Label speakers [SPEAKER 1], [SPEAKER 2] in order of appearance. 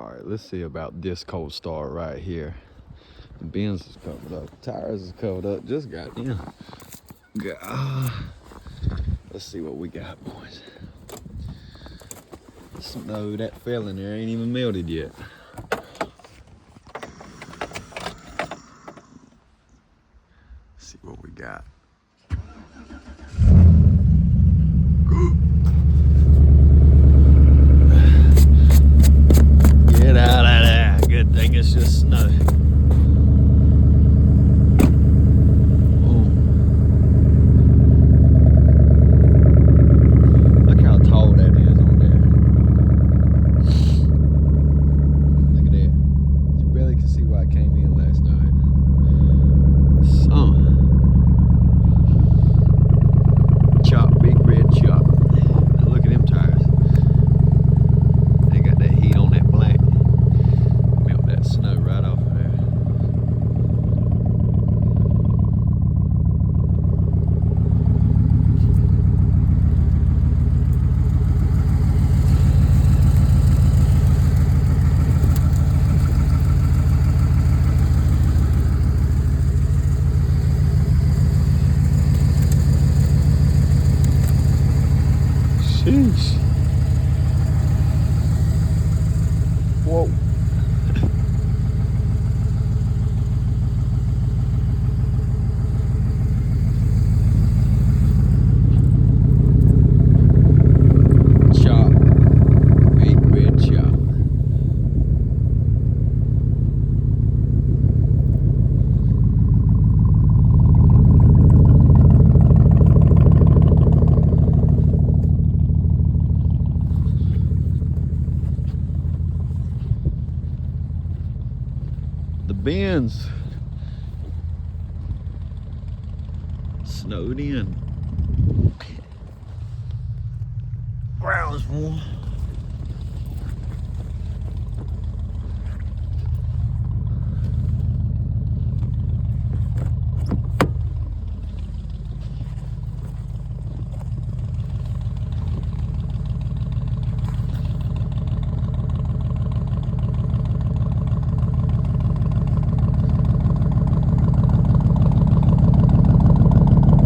[SPEAKER 1] Alright, let's see about this cold start right here. The Benz is covered up, tires is covered up, just got in. Let's see what we got, boys. Snow that fell in there ain't even melted yet. Let's see what we got. Get out of there. Good thing it's just snow. Look how tall that is on there. Look at that. You barely can see where I came in last night. Chop, big red chop. Now look at them tires. They got that heat on that black. Melt that snow right off of there. Sheesh. Whoa. Chop. Big red chop. The Benz snowed in. Ground's warm.